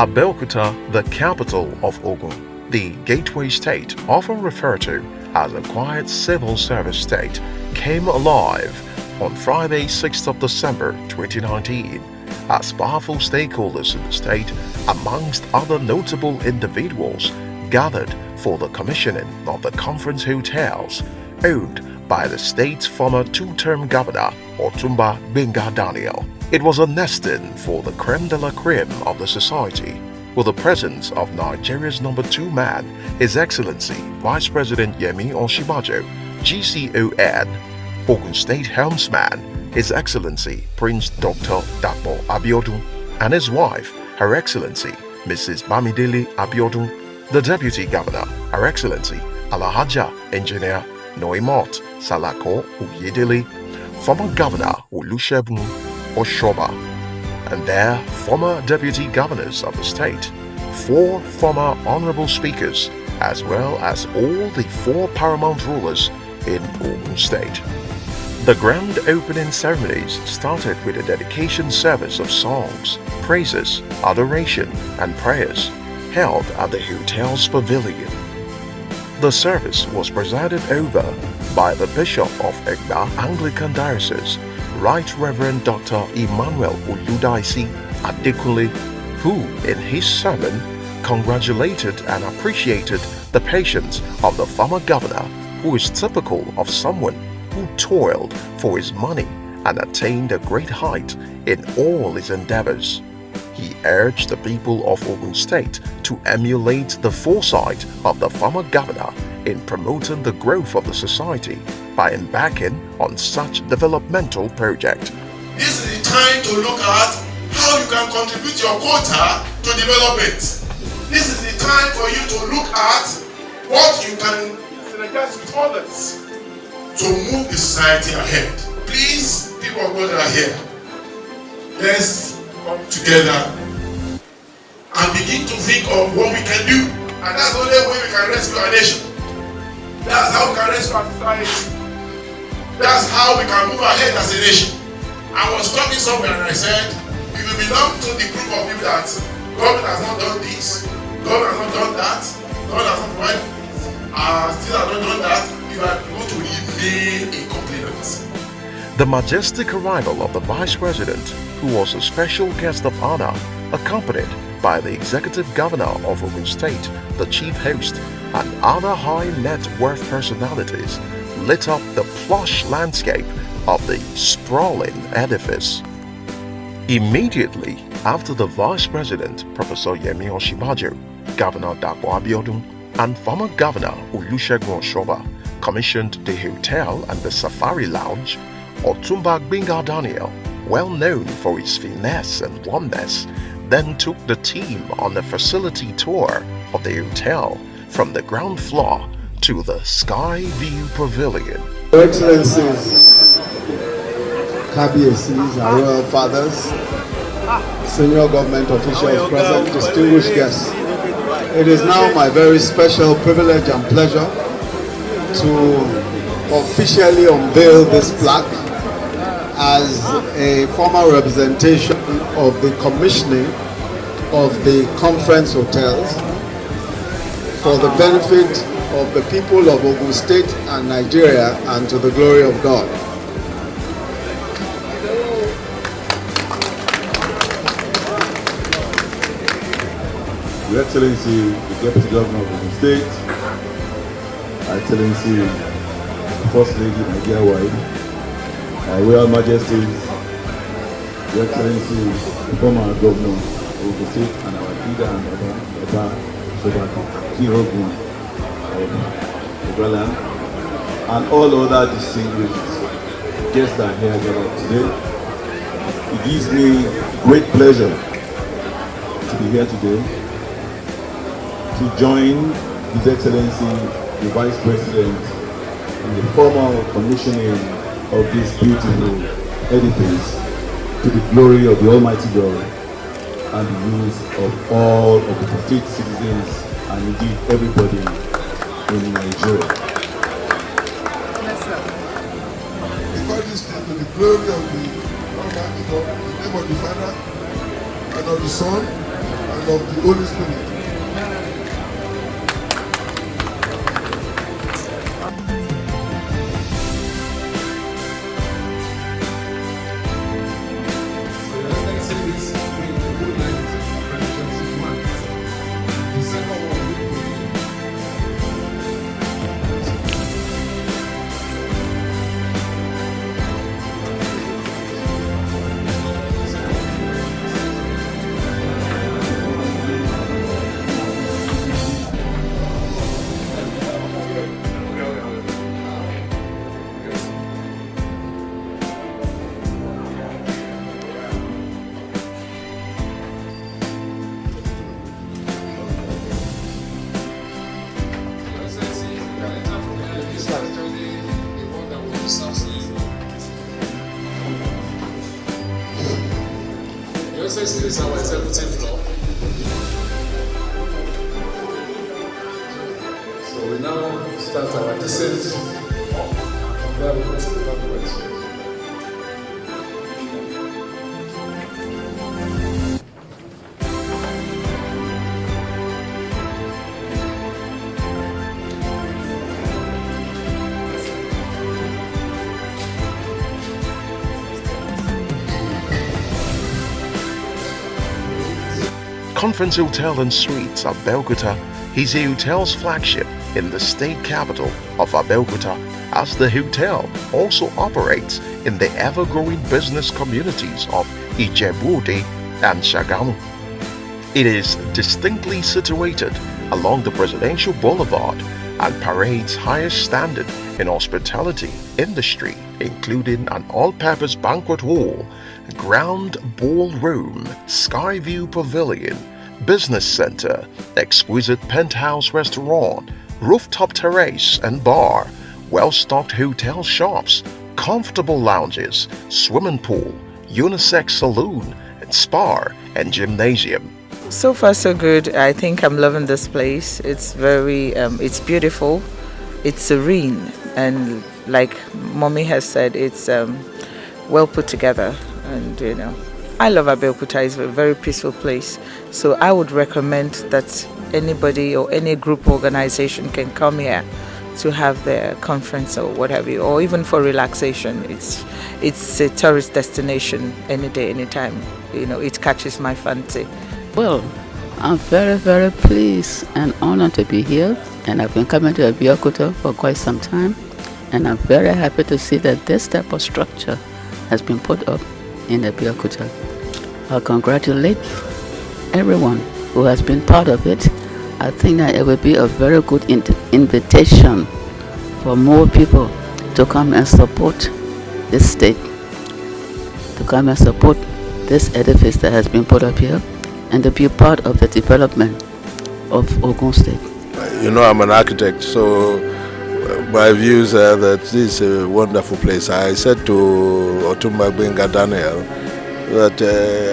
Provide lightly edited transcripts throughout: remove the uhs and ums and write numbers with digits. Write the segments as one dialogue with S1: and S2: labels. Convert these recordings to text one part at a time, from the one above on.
S1: Abeokuta, the capital of Ogun, the gateway state often referred to as a quiet civil service state, came alive on Friday 6th of December 2019 as powerful stakeholders in the state, amongst other notable individuals, gathered for the commissioning of the conference hotels owned by the state's former two-term governor, Otumba Gbenga Daniel. It was a nesting for the creme de la creme of the society, with the presence of Nigeria's number 2 man, His Excellency Vice President Yemi Osinbajo, GCON, Ogun State Helmsman, His Excellency Prince Dr. Dapo Abiodun, and his wife, Her Excellency Mrs. Bamidele Abiodun, the Deputy Governor, Her Excellency Alhaja Engineer Noimot Salako Oyedele, former Governor Olusegun Oshoba, and their former deputy governors of the state, 4 former honorable speakers, as well as all the 4 paramount rulers in Ogun State. The grand opening ceremonies started with a dedication service of songs, praises, adoration, and prayers held at the hotel's pavilion. The service was presided over by the Bishop of Egba Anglican Diocese, Right Reverend Dr. Emmanuel Oludaisi Adekunle, who in his sermon congratulated and appreciated the patience of the former governor, who is typical of someone who toiled for his money and attained a great height in all his endeavors. He urged the people of Ogun State to emulate the foresight of the former governor in promoting the growth of the society by embarking on such developmental project.
S2: This is the time to look at how you can contribute your quota to development. This is the time for you to look at what you can synergize with others to move the society ahead. Please, people of God that are here, let's come together and begin to think of what we can do. And that's the only way we can rescue our nation. That's how we can rescue our society. That's how we can move ahead as a nation. I was talking somewhere and I said, if you belong to the group of people that God has not done this, God has not done that, God has not provided this, still has not done that, you are going to remain a complainant.
S1: The majestic arrival of the Vice President, who was a special guest of honor, accompanied by the Executive Governor of Ogun State, the Chief Host, and other high net worth personalities, lit up the plush landscape of the sprawling edifice. Immediately after the Vice President, Professor Yemi Osinbajo, Governor Dapo Abiodun, and former Governor Olusegun Oshoba commissioned the hotel and the safari lounge, Otumba Gbenga Daniel, well known for his finesse and warmness, then took the team on a facility tour of the hotel from the ground floor to the Sky View Pavilion.
S3: Your Excellencies, KBACs, our royal fathers, senior government officials present, distinguished guests. It is now my very special privilege and pleasure to officially unveil this plaque as a formal representation of the commissioning of the conference hotels for the benefit of the people of Ogun State and Nigeria, and to the glory of God.
S4: Your Excellency, the Deputy Governor of Ogun State, Her Excellency, the First Lady, my dear wife, Our Royal Majesties, Your Excellency, the former Governor of Ogun State, and our leader and Oba Kirogun, and all other distinguished guests that are here today. It gives me great pleasure to be here today to join His Excellency the Vice President in the formal commissioning of this beautiful edifice to the glory of the Almighty God and the use of all of the state citizens and indeed everybody in Nigeria.
S2: Yes, sir. Because this is to the glory of the Almighty God, in the name of the Father, and of the Son, and
S5: and of the Holy Spirit.
S6: This is our executive floor. So we now start our descent.
S1: Conference Hotel and Suites Abeokuta is the hotel's flagship in the state capital of Abeokuta, as the hotel also operates in the ever-growing business communities of Ijebu-Ode and Shagamu. It is distinctly situated along the Presidential Boulevard and parades highest standard in hospitality industry, including an all-purpose banquet hall, ground ballroom, sky view pavilion, business center, exquisite penthouse restaurant, rooftop terrace and bar, well-stocked hotel shops, comfortable lounges, swimming pool, unisex saloon, and spa and gymnasium.
S7: So far so good. I think I'm loving this place. It's very it's beautiful, it's serene, and like mommy has said, it's well put together. And I love Abeokuta. It's a very peaceful place. So I would recommend that anybody or any group organization can come here to have their conference or what have you, or even for relaxation. It's a tourist destination any day, anytime. It catches my fancy.
S8: Well, I'm very, very pleased and honored to be here, and I've been coming to Abeokuta for quite some time, and I'm very happy to see that this type of structure has been put up in Abeokuta. I congratulate everyone who has been part of it. I think that it will be a very good invitation for more people to come and support this state, to come and support this edifice that has been put up here, and to be part of the development of Ogun State.
S9: I'm an architect, so my views are that this is a wonderful place. I said to Otumba Gbenga Daniel that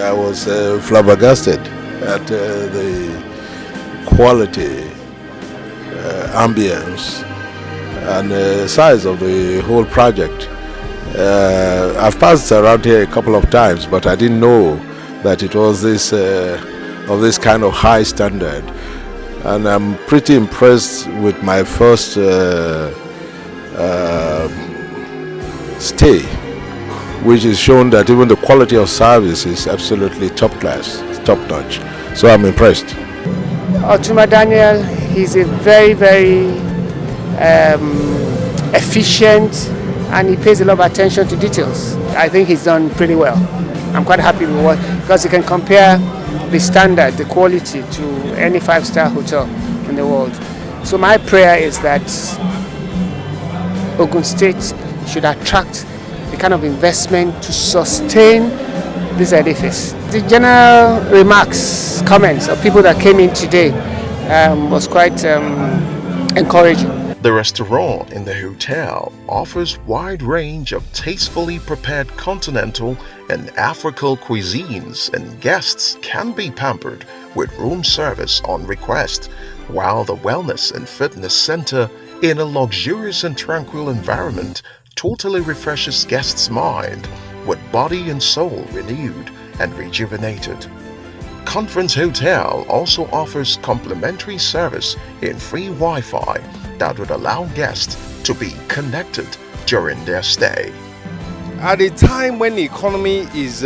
S9: I was flabbergasted at the quality, ambience, and size of the whole project. I've passed around here a couple of times, but I didn't know that it was this of this kind of high standard. And I'm pretty impressed with my first stay, which is shown that even the quality of service is absolutely top class, top notch. So I'm impressed.
S10: Otuma Daniel, he's a very, very efficient, and he pays a lot of attention to details. I think he's done pretty well. I'm quite happy with what, because you can compare the standard, the quality to any 5-star hotel in the world. So my prayer is that Ogun State should attract the kind of investment to sustain this edifice. The general remarks, comments of people that came in today was quite encouraging.
S1: The restaurant in the hotel offers wide range of tastefully prepared continental and African cuisines, and guests can be pampered with room service on request, while the wellness and fitness center in a luxurious and tranquil environment totally refreshes guests' mind with body and soul renewed and rejuvenated. conference hotel also offers complimentary service in free Wi-Fi that would allow guests to be connected during their stay.
S5: At a time when the economy is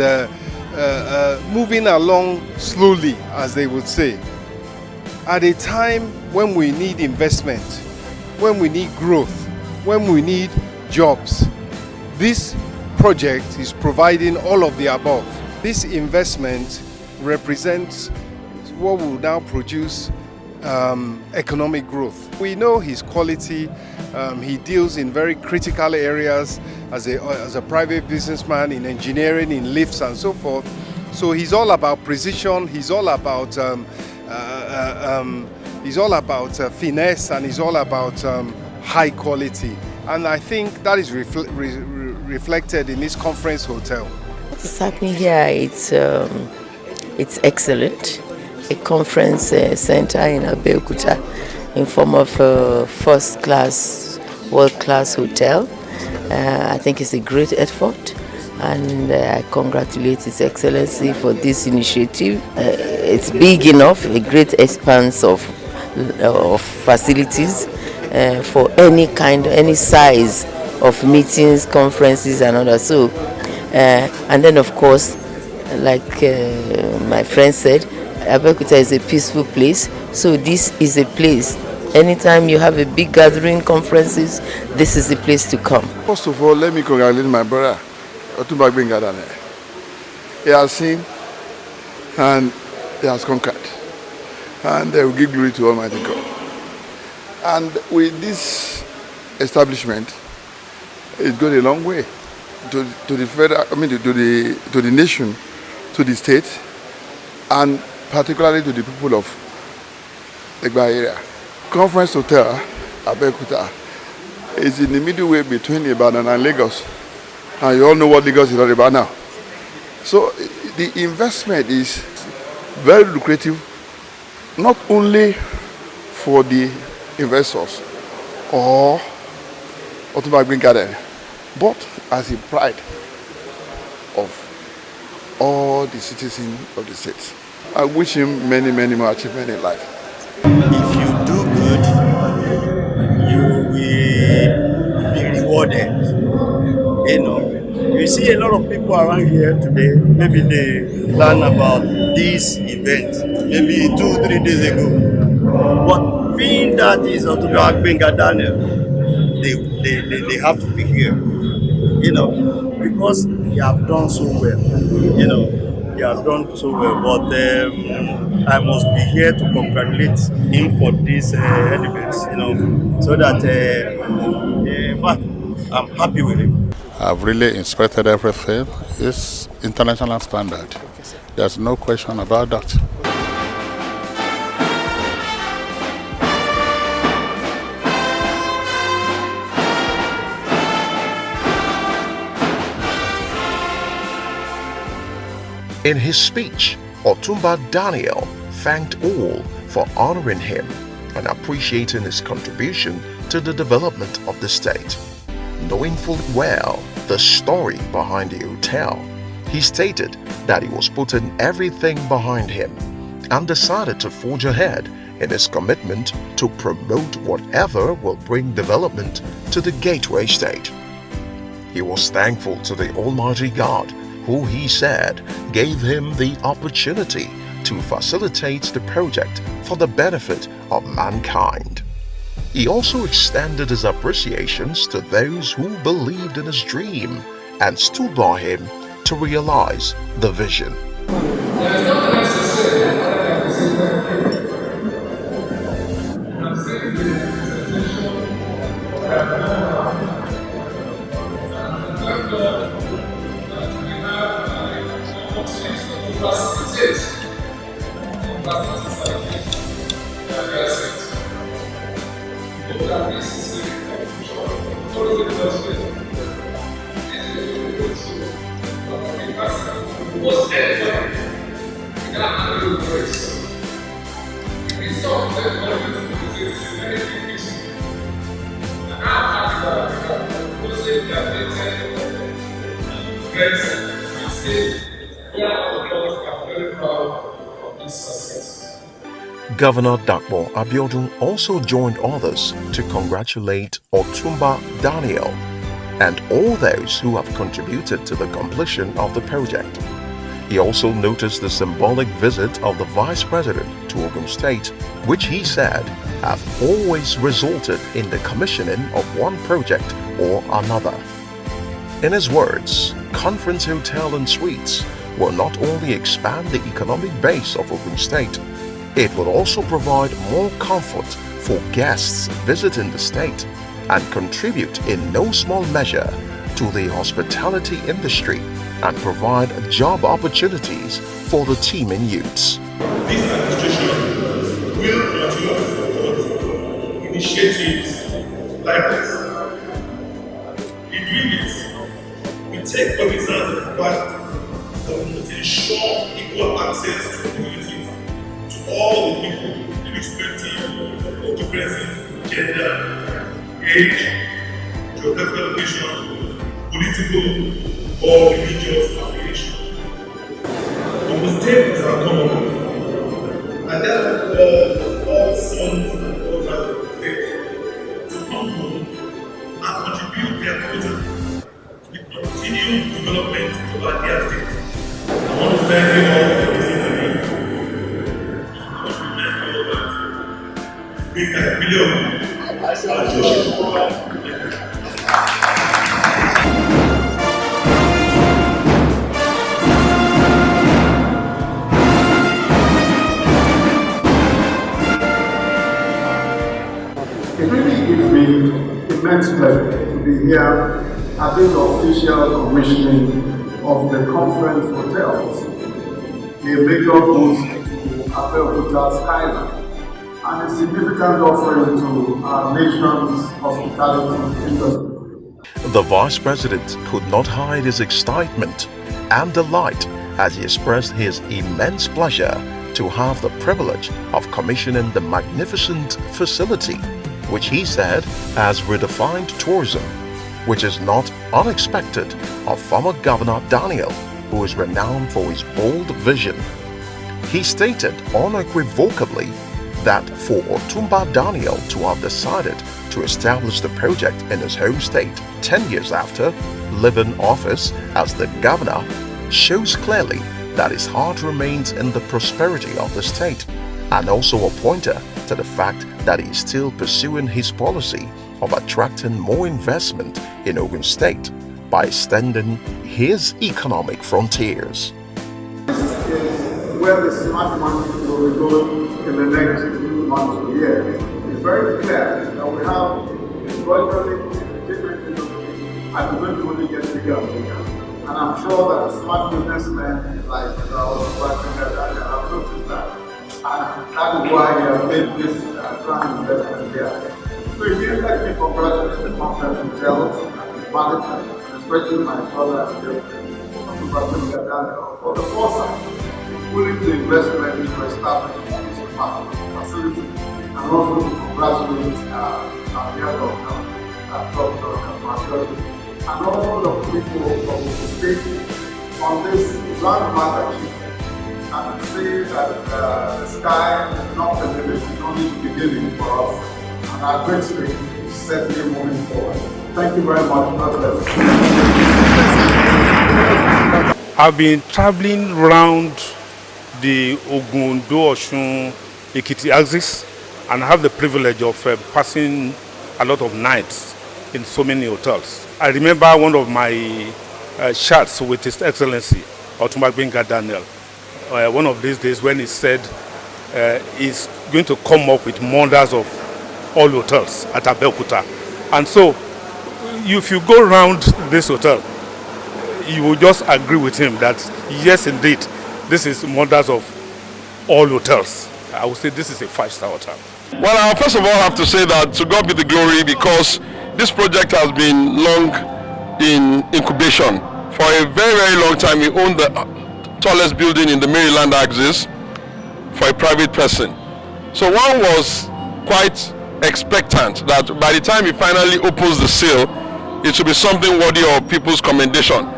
S5: moving along slowly, as they would say, at a time when we need investment, when we need growth, when we need jobs, this project is providing all of the above. This investment represents what will now produce economic growth. We know his quality. He deals in very critical areas as a private businessman, in engineering, in lifts and so forth. So he's all about precision. He's all about finesse, and he's all about high quality. And I think that is reflected in this conference hotel.
S11: What is happening here? It's excellent. A conference center in Abeokuta in form of a first-class, world-class hotel. I think it's a great effort, and I congratulate His Excellency for this initiative. It's big enough, a great expanse of facilities for any kind, any size of meetings, conferences, and others. So, and then of course, like my friend said, Abeokuta is a peaceful place. So this is a place. Anytime you have a big gathering, conferences, this is the place to come.
S12: First of all, let me congratulate my brother, Otumba Gbenga. He has seen and he has conquered. And they will give glory to Almighty God. And with this establishment, it goes a long way to the federal, to the nation, to the state, and particularly to the people of the Egba area. Conference Hotel Abeokuta is in the middle way between Ibadan and Lagos. And you all know what Lagos is all about now. So the investment is very lucrative, not only for the investors or Otumba Gbenga, but as a pride of all the citizens of the state. I wish him many, many more achievements in life.
S13: If you do good, you will be rewarded. You know, you see a lot of people around here today, maybe they learn about this event, maybe 2-3 days ago. But being that is Otumba Gbenga Daniel, they have to be here, you know, because he have done so well, you know. He has done so well, but I must be here to congratulate him for this element, you know, so that but I'm happy with him.
S14: I've really inspected everything. It's international standard. There's no question about that.
S1: In his speech, Otumba Daniel thanked all for honoring him and appreciating his contribution to the development of the state. Knowing full well the story behind the hotel, he stated that he was putting everything behind him and decided to forge ahead in his commitment to promote whatever will bring development to the Gateway State. He was thankful to the Almighty God, who he said gave him the opportunity to facilitate the project for the benefit of mankind. He also extended his appreciations to those who believed in his dream and stood by him to realize the vision.
S6: its success.
S1: Governor Dakbo Abiodun also joined others to congratulate Otumba Daniel and all those who have contributed to the completion of the project. He also noticed the symbolic visit of the Vice President to Ogun State, which he said have always resulted in the commissioning of one project or another. In his words, Conference Hotel and Suites will not only expand the economic base of Ogun State, it will also provide more comfort for guests visiting the state and contribute in no small measure to the hospitality industry and provide job opportunities for the teeming youths.
S2: This administration will continue to support initiatives like this. In doing this, we take cognizance of the fact that we must ensure equal access to communities, to all the people irrespective of differences in gender, age, geographical location, political, or religious affiliation. The state is our common, and therefore all sons and daughters of the state to come home and contribute their quota to the continued development of our dear state. I want to thank you all for listening to me. I want to remind you all that we can
S3: It really gives me immense pleasure to be here at this official commissioning of the conference hotels, a major boost to Abeokuta skyline, and a significant offering to our nation's hospitality industry.
S1: The Vice President could not hide his excitement and delight as he expressed his immense pleasure to have the privilege of commissioning the magnificent facility, which he said has redefined tourism, which is not unexpected of former Governor Daniel, who is renowned for his bold vision. He stated unequivocally that for Otumba Daniel to have decided to establish the project in his home state 10 years after leaving office as the governor shows clearly that his heart remains in the prosperity of the state, and also a pointer to the fact that he is still pursuing his policy of attracting more investment in Ogun State by extending his economic frontiers.
S3: This is where the smart money will be going in the next few months or years. It's very clear that we have embroidery, integrity, and we're going to only get bigger and bigger. And I'm sure that smart businessmen like our Daniel have noticed that. And that is why we have made this grand investment here. So again, let me congratulate the conference hotels and the management, especially my brother Daniel, for the foresight in putting the investment into establishing this facility, and also to congratulate our dear doctor, Dr. and all the people of the state on this landmark achievement. And say that the sky is not the limit, it's only the beginning for us. And our great state is certainly moving forward. Thank you very much. God bless.
S15: I've been traveling around the Ogun-Osun Ekiti axis and have the privilege of passing a lot of nights in so many hotels. I remember one of my chats with His Excellency Otumba Daniel. One of these days when he said he's going to come up with models of all hotels at Abeokuta. And so if you go around this hotel, you will just agree with him that yes, indeed, this is models of all hotels. I would say this is a 5-star hotel.
S16: Well, I first of all have to say that to God be the glory, because this project has been long in incubation. For a very, very long time, we owned the tallest building in the Maryland axis for a private person. So one was quite expectant that by the time he finally opens the seal, it should be something worthy of people's commendation.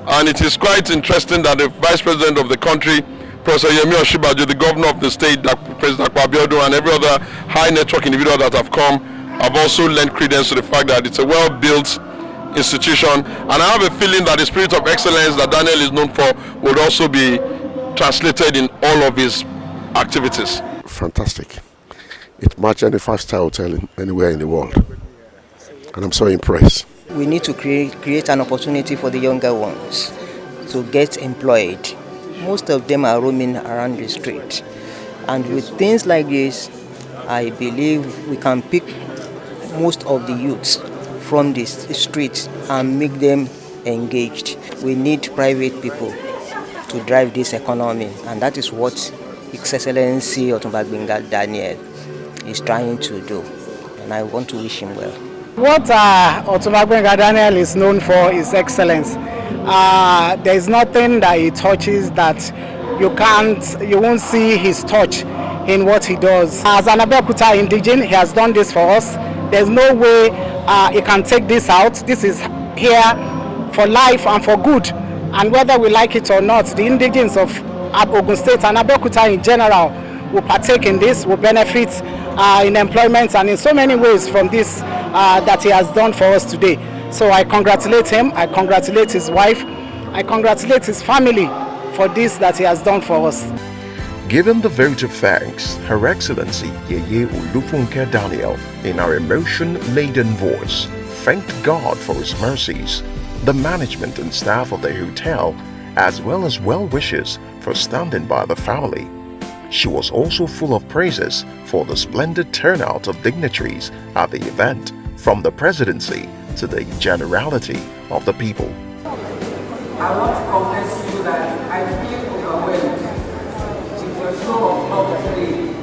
S16: And it is quite interesting that the Vice President of the country Professor Yemi Osinbajo, the governor of the state, President Abeokuta, and every other high network individual that have come, have also lent credence to the fact that it's a well-built institution. And I have a feeling that the spirit of excellence that Daniel is known for would also be translated in all of his activities.
S17: Fantastic. It matched any five-star hotel anywhere in the world. And I'm so impressed.
S18: We need to create an opportunity for the younger ones to get employed. Most of them are roaming around the street. And with things like this, I believe we can pick most of the youths from the streets and make them engaged. We need private people to drive this economy, and that is what His Excellency Otunba Daniel is trying to do, and I want to wish him well.
S19: What Otunba Daniel is known for is excellence. There is nothing that he touches that you won't see his touch in what he does. As an Abeokuta indigene, he has done this for us. There's no way he can take this out. This is here for life and for good. And whether we like it or not, the indigenes of Ogun State and Abeokuta in general will partake in this, will benefit in employment and in so many ways from this that he has done for us today. So I congratulate him, I congratulate his wife, I congratulate his family for this that he has done for us.
S1: Given the vote of thanks, Her Excellency Yeye Olufunke Daniel, in her emotion-laden voice, thanked God for his mercies, the management and staff of the hotel, as well as well-wishers for standing by the family. She was also full of praises for the splendid turnout of dignitaries at the event, from the presidency to the generality of the people.
S20: I want to confess to you that I feel overwhelmed with your show of love today.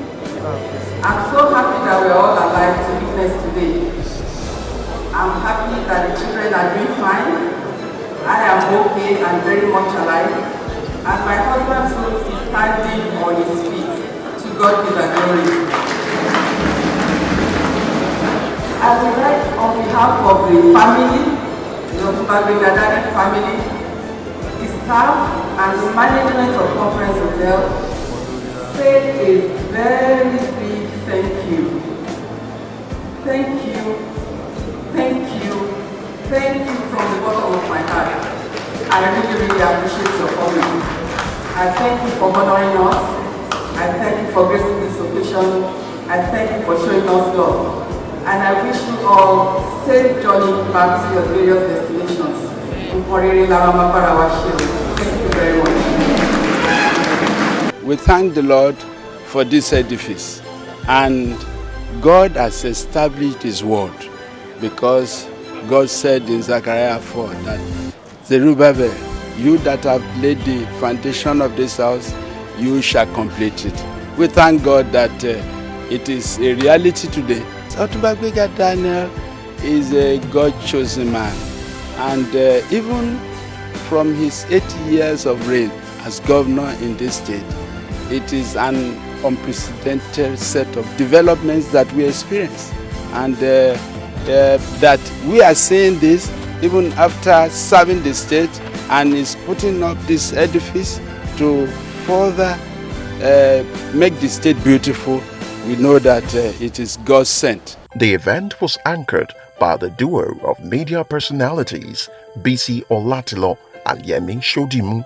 S20: I'm so happy that we're all alive to witness today. I'm happy that the children are doing fine. I am okay and very much alive. And my husband soul is standing on his feet. To God be the glory. I would like, on behalf of the family, the Otunba family, the staff and the management of Conference Hotel, say a very big thank you. Thank you, thank you, thank you from the bottom of my heart. I really, really appreciate your coming. I thank you for honoring us. I thank you for gracing this occasion. I thank you for showing us love. And I wish you all safe journey back to your various destinations. Thank you very much.
S21: We thank the Lord for this edifice, and God has established His word, because God said in Zechariah 4 that Zerubbabel, you that have laid the foundation of this house, you shall complete it. We thank God that it is a reality today. Otunba Daniel is a God-chosen man, and even from his 8 years of reign as governor in this state, it is an unprecedented set of developments that we experience, and that we are seeing this even after serving the state, and is putting up this edifice to further make the state beautiful. We know that it is God sent.
S1: The event was anchored by the duo of media personalities Bisi Olatilo and Yemi Shodimu.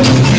S4: Abeokuta.